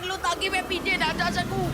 कर लूं ताकि मैं पीछे ना जा सकूं।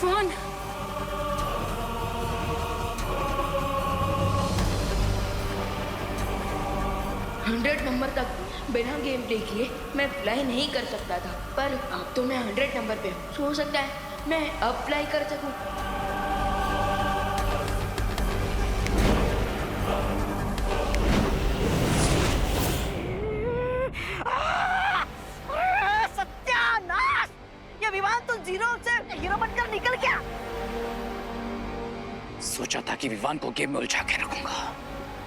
फोन 100 नंबर तक बिना गेम प्ले किए मैं फ्लाई नहीं कर सकता था, पर अब तो मैं 100 नंबर पे हूँ। हो सकता है मैं अब फ्लाई कर सकूं। सत्यानाश! ये विमान तो जीरो से हीरो बनकर निकल गया। सोचा था कि विवान को गेम में उलझा के रखूंगा,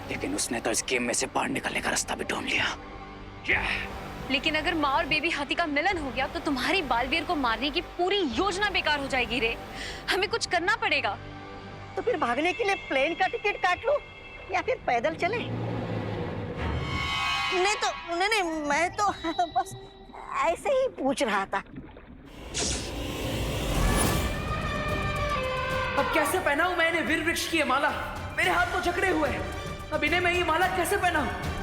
लेकिन उसने तो इस गेम में से बाहर निकलने का रास्ता भी ढूंढ लिया। लेकिन अगर माँ और बेबी हाथी का मिलन हो गया तो तुम्हारी बालवीर को मारने की पूरी योजना बेकार हो जाएगी रे। हमें कुछ करना पड़ेगा। तो फिर भागने के लिए प्लेन का टिकट काट लो या फिर पैदल चले? नहीं, मैं तो बस ऐसे ही पूछ रहा था। अब कैसे पहनाऊं मैं इन्हें वीर वृक्ष की ये माला? मेरे हाथ तो जकड़े हुए हैं। अब इन्हें मैं ये माला कैसे पहनाऊं?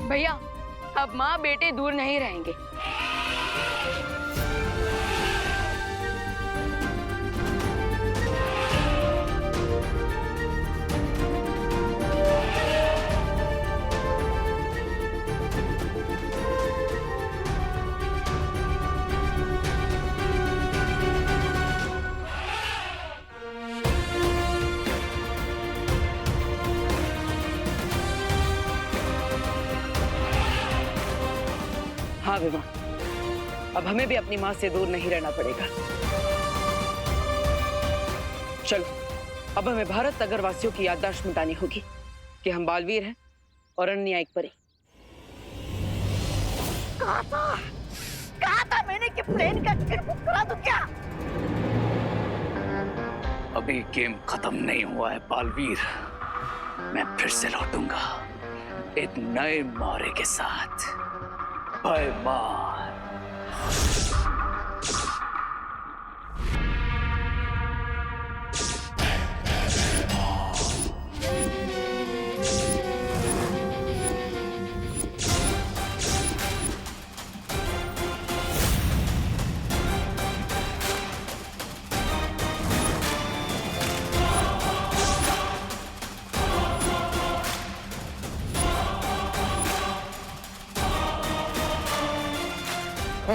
भैया, अब माँ बेटे दूर नहीं रहेंगे। हाँ विमा, अब हमें भी अपनी माँ से दूर नहीं रहना पड़ेगा। चलो, अब हमें भारत नगर वासियों की याददाश्त मिटानी होगी कि हम बालवीर हैं और अन्यायिक परी। कहा था मैंने कि प्लेन का टिकट बुक करा दूं क्या? अभी गेम खत्म नहीं हुआ है बालवीर। मैं फिर से लौटूंगा एक नए मारे के साथ। Bye bye. रे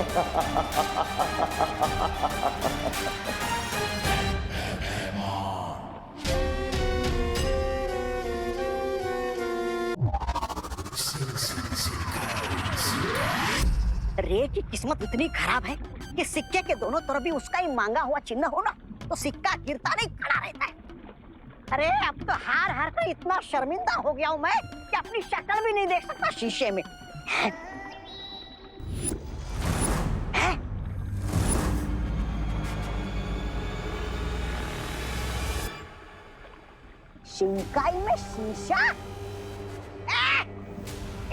की किस्मत इतनी खराब है कि सिक्के के दोनों तरफ भी उसका ही मांगा हुआ चिन्ह हो ना तो सिक्का गिरता नहीं खड़ा रहता है। अरे अब तो हार हार कर इतना शर्मिंदा हो गया हूँ मैं कि अपनी शक्ल भी नहीं देख सकता शीशे में। शिंकाई में शीशा?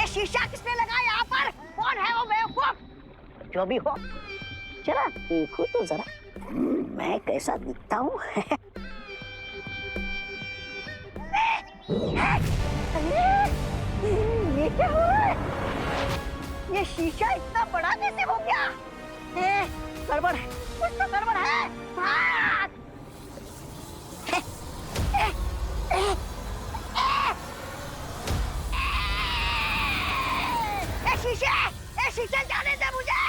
ये शीशा किसने लगाया यहाँ पर? कौन है वो बेवकूफ? जो भी हो, चला देखो तो जरा मैं कैसा दिखता हूँ। ये क्या हो रहा है? ये शीशा इतना बड़ा कैसे हो गया? गड़बड़ है, कुछ तो गड़बड़ है। भाग! शीशे जाने दे मुझे!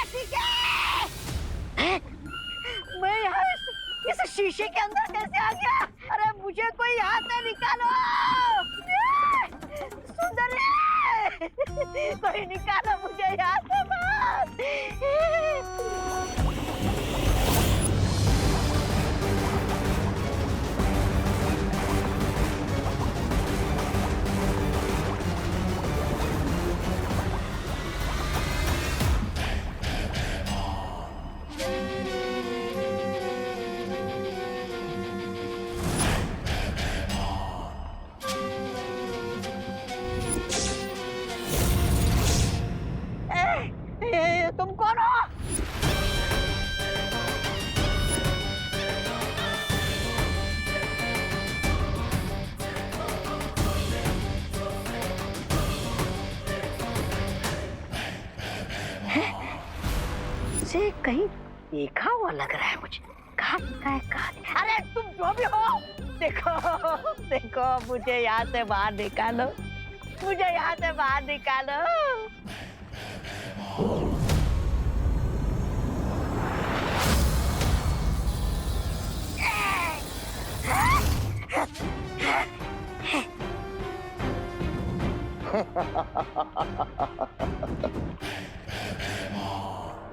शीशे! मैं यहाँ इस शीशे के अंदर कैसे आ गया? अरे मुझे कोई यहाँ से निकालो! सुंदर कोई निकालो मुझे यहाँ से बाहर! तुम कौन हो? से कहीं देखा हुआ लग रहा है मुझे। कहाँ? अरे तुम जो भी हो, देखो मुझे यहाँ से बाहर निकालो, मुझे यहाँ से बाहर निकालो।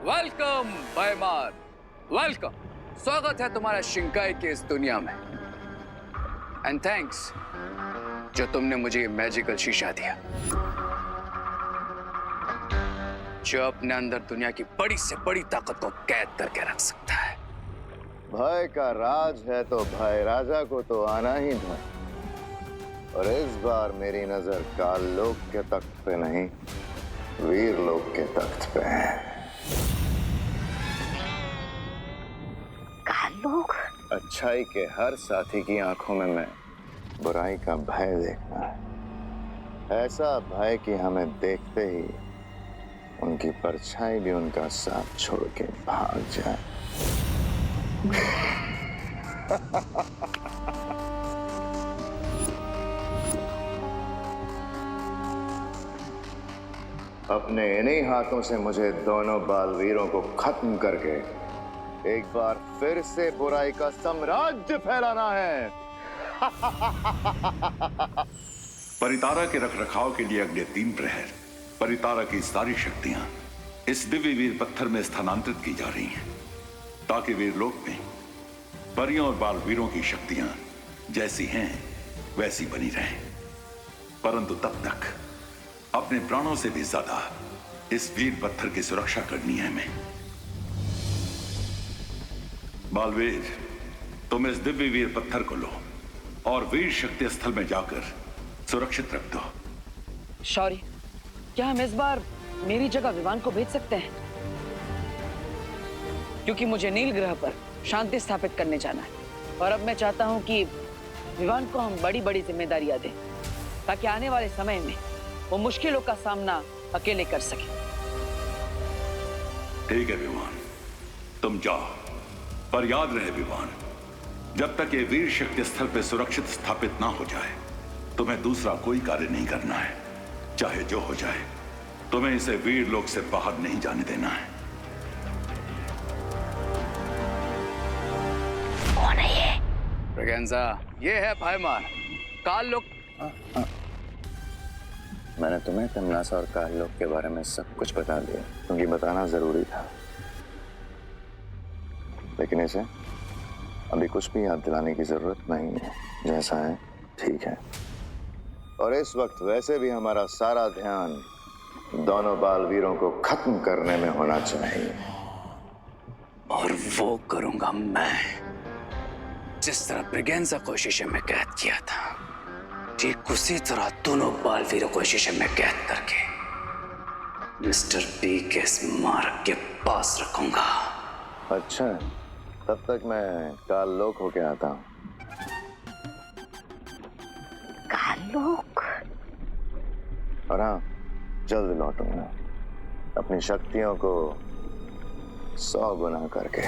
वेलकम बैमार, वेलकम। स्वागत है तुम्हारा शिंकाई के इस दुनिया में। एंड थैंक्स जो तुमने मुझे ये मैजिकल शीशा दिया जो अपने अंदर दुनिया की बड़ी से बड़ी ताकत को कैद करके रख सकता है। भय का राज है तो भय राजा को तो आना ही था। और इस बार मेरी नजर काल लोक के तख्त पे नहीं, वीर लोक के तख्त पे है। काल लोक? अच्छाई के हर साथी की आंखों में मैं बुराई का भय देखना है। ऐसा भय कि हमें देखते ही उनकी परछाई भी उनका साथ छोड़ के भाग जाए। अपने इन्हीं हाथों से मुझे दोनों बालवीरों को खत्म करके एक बार फिर से बुराई का साम्राज्य फैलाना है। परितारा के रखरखाव के लिए अगले 3 प्रहर परितारा की सारी शक्तियां इस दिव्य वीर पत्थर में स्थानांतरित की जा रही हैं, ताकि वीरलोक में परियों और बालवीरों की शक्तियां जैसी हैं वैसी बनी रहें। परंतु तब तक अपने प्राणों से भी ज्यादा इस वीर पत्थर की सुरक्षा करनी है हमें। बालवीर, तुम इस दिव्य वीर पत्थर को लो और वीर शक्ति स्थल में जाकर सुरक्षित रख दो। शौर्य, क्या हम इस बार मेरी जगह विवान को भेज सकते हैं? क्योंकि मुझे नील ग्रह पर शांति स्थापित करने जाना है और अब मैं चाहता हूं कि विवान को हम बड़ी बड़ी जिम्मेदारियां दें ताकि आने वाले समय में वो मुश्किलों का सामना अकेले कर सके। ठीक है विवान, तुम जाओ, पर याद रहे विवान, जब तक ये वीर शक्ति स्थल पे सुरक्षित स्थापित ना हो जाए तुम्हें दूसरा कोई कार्य नहीं करना है, चाहे जो हो जाए। तुम्हें इसे वीर लोक से बाहर नहीं जाने देना है। कौन है ये? ब्रिगेंजा, ये है भाईमान काल लोक। मैंने तुम्हें तमनासा और काल लोक के बारे में सब कुछ बता दिया, क्योंकि बताना जरूरी था। लेकिन इसे अभी कुछ भी याद दिलाने की जरूरत नहीं है। जैसा है ठीक है। और इस वक्त वैसे भी हमारा सारा ध्यान दोनों बालवीरों को खत्म करने में होना चाहिए। और वो करूंगा मैं, जिस तरह ब्रिगेंजा को शीशे में कैद किया था, ठीक उसी तरह दोनों बालवीरों को शीशे में कैद करके मिस्टर बी के स्मारक के पास रखूंगा। अच्छा, तब तक मैं काल लोक होके आता हूँ। काल लोक? और हाँ, जल्द लौटूंगा अपनी शक्तियों को 100 गुना करके।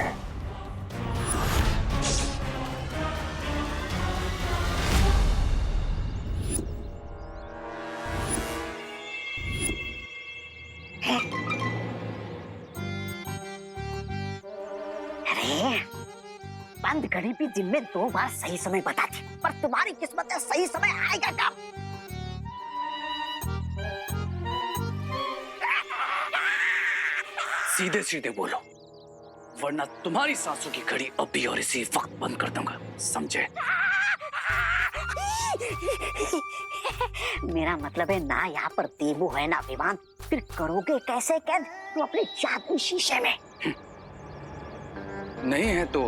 अरे, बंद घड़ी भी दिन में 2 बार सही समय बताती, पर तुम्हारी किस्मत है सही समय आएगा कब? सीधे सीधे बोलो, वरना तुम्हारी सांसों की घड़ी अभी और इसी वक्त बंद कर दूंगा, समझे? मेरा मतलब है ना यहाँ पर देवू है ना विवान, फिर करोगे कैसे कैद तुम अपने जादू शीशे में? नहीं है तो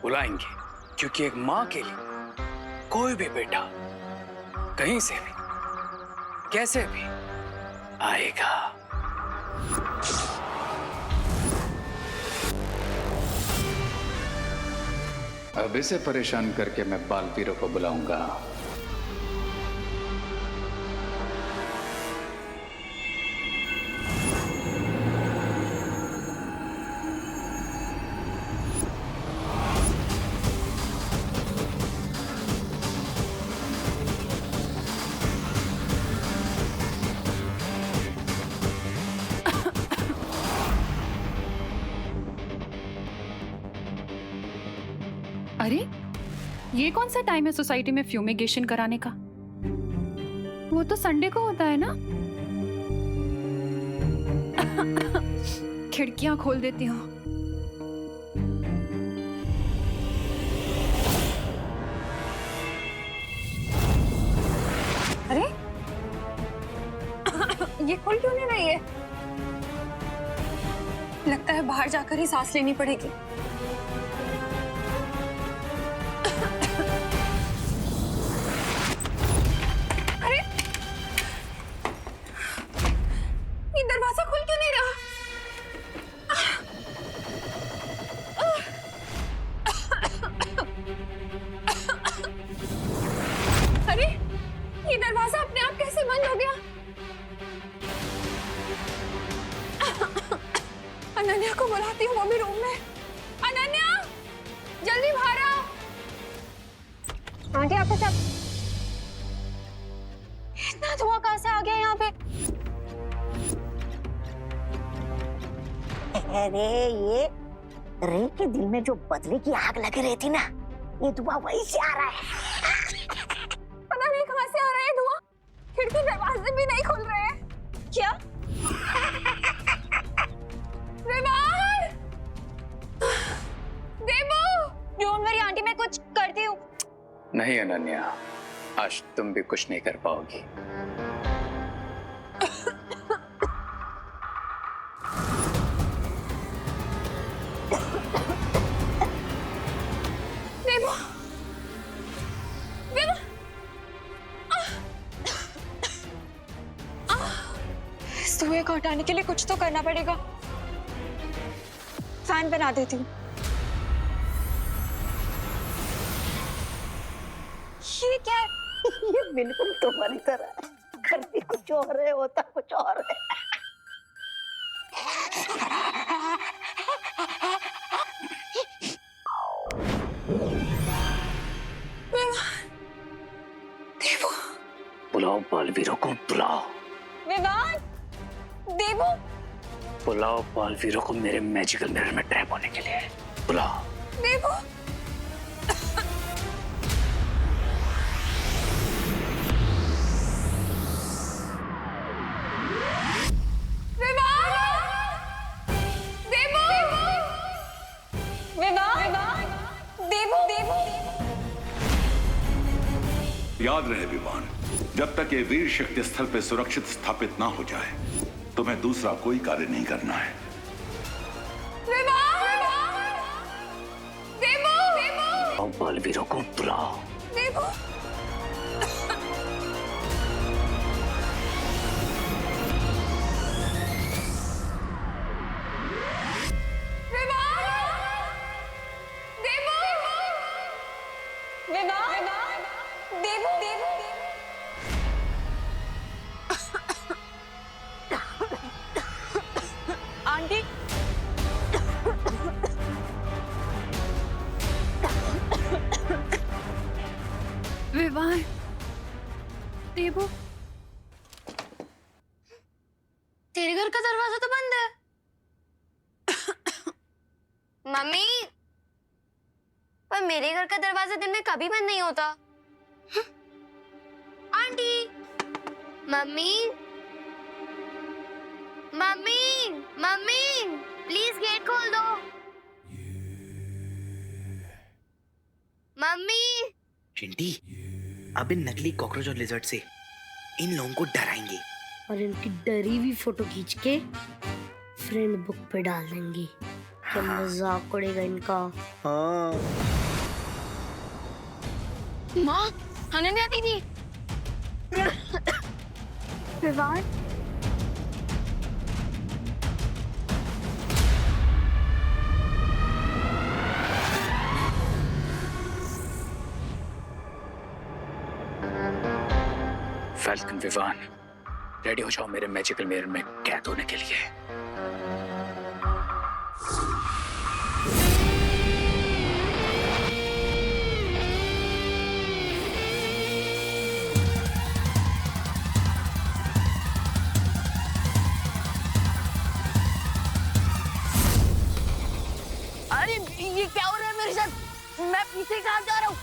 बुलाएंगे, क्योंकि एक माँ के लिए कोई भी बेटा कहीं से भी कैसे भी आएगा। अब इसे परेशान करके मैं बालवीरों को बुलाऊंगा। अरे, ये कौन सा टाइम है सोसाइटी में फ्यूमिगेशन कराने का? वो तो संडे को होता है ना। खिड़कियां खोल देती हूँ। अरे ये खुल क्यों नहीं रही है? लगता है बाहर जाकर ही सांस लेनी पड़ेगी। अरे ये दरवाजा खुल क्यों नहीं रहा? अरे ये दरवाजा अपने आप कैसे बंद हो गया? अनन्या को बुलाती हूँ, वो भी रूम में। अनन्या, जल्दी बाहर आओ। आंटी आपको सब इतना धुआं कहाँ से आ गया यहाँ पे? अरे ये रे के दिल में जो बदले की आग लगी रही थी ना, ये धुआं वहीं से आ रहा है। पता नहीं कहाँ से आ रहा है धुआं। खिड़की दरवाजे भी नहीं खुल रहे हैं। क्या? विवान! देवू! डोंट वरी आंटी, मैं कुछ करती हूँ। नहीं अनन्या, आज तुम भी कुछ नहीं कर पाओगी। देवू! देवू! इस धुएं को हटाने के लिए कुछ तो करना पड़ेगा। फैन बना देती हूँ। ये क्या है? ये बिल्कुल तुम्हारी तरह है। करती कुछ और है, होता कुछ और है। देवू! बुलाओ बालवीरों को, बुलाओ। विवान, देवू, बुलाओ बालवीरों को मेरे मैजिकल मिरर में ट्रैप होने के लिए। बुलाओ। देवू। याद रहे विवान, जब तक ये वीर शक्ति स्थल पे सुरक्षित स्थापित ना हो जाए तुम्हें दूसरा कोई कार्य नहीं करना है। और बालवीरों को बुलाओ। आंटी, विवान, देवू, तेरे घर का दरवाजा तो बंद है। मम्मी, पर मेरे घर का दरवाजा दिन में कभी बंद नहीं होता। Aunty, mummy, mummy, mummy, please get खोल दो। मम्मी। चिंटी, अब इन नकली कॉकरोच और लिजर्ड से इन लोगों को डराएंगे और इनकी डरी हुई फोटो खींच के फ्रेंड बुक पे डाल देंगे। क्या मजाक उड़ेगा इनका। हाँ। माँ, खाने नहीं आती थी। विवान, फैल्कन, विवान, रेडी हो जाओ मेरे मैजिकल मिरर में कैद होने के लिए। अरे ये क्या हो रहा है मेरे साथ? मैं पीछे कहाँ जा रहा हूँ?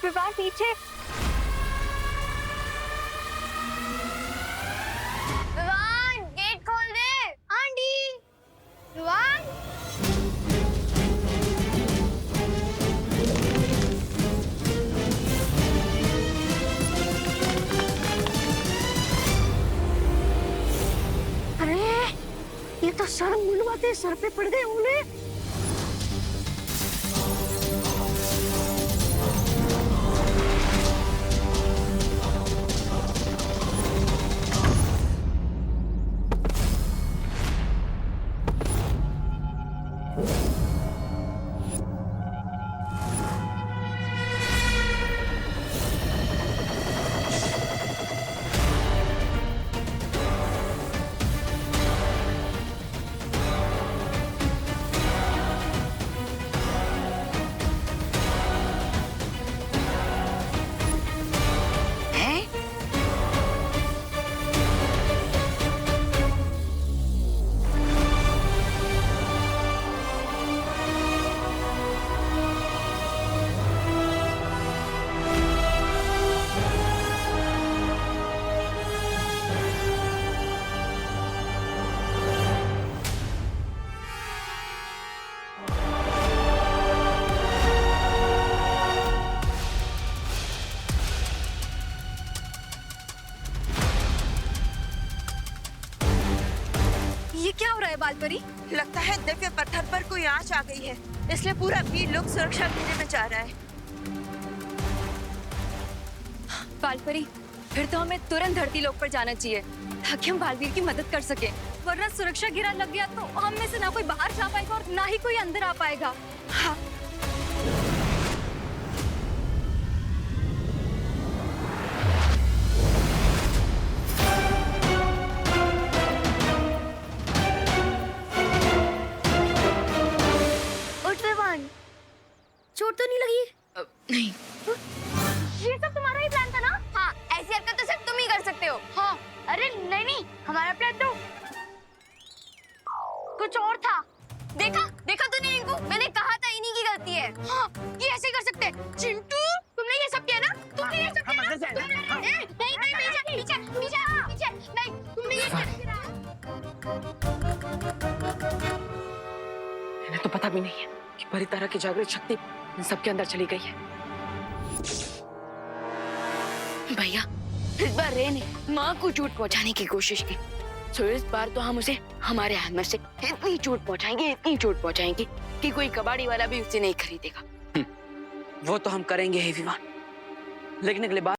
विवान, पीछे। विवान, गेट खोल दे। आंटी, विवान। अरे ये तो सर मुलवाते सर पे पड़ गए ओले। ये क्या हो रहा है बालपरी? लगता है दिव्य पत्थर पर कोई आंच आ गई है, इसलिए पूरा वीर लोग सुरक्षा घेरे में जा रहा है। बालपरी, फिर तो हमें तुरंत धरती लोक पर जाना चाहिए ताकि हम बालवीर की मदद कर सके। वरना सुरक्षा घेरा लग गया तो हम में से ना कोई बाहर जा पाएगा और ना ही कोई अंदर आ पाएगा। हाँ। चोट तो नहीं लगी? नहीं। ये सब तुम्हारा ही प्लान था ना? हाँ, ऐसी हरकत तो सिर्फ तुम ही कर सकते हो। हाँ, कुछ और था। देखा देखा तूने इनको? मैंने कहा था इन्हीं की गलती है। हाँ, ये ऐसे कर सकते हैं। चिंटू तुमने ये सब किया ना? तुमने ये सब किया ना? नहीं नहीं पीछे पीछे पीछे पीछे नहीं, तुमने ये क्या किया? इन्हें तो पता भी नहीं है कि परितारा की जागृत शक्ति इन सबके अंदर चली गई है। भैया इस बार रे ने माँ को चोट पहुँचाने की कोशिश की, तो इस बार तो हम उसे हमारे हैमर से इतनी चोट पहुँचाएंगे कि कोई कबाड़ी वाला भी उसे नहीं खरीदेगा। वो तो हम करेंगे ही विवान, लेकिन अगले बार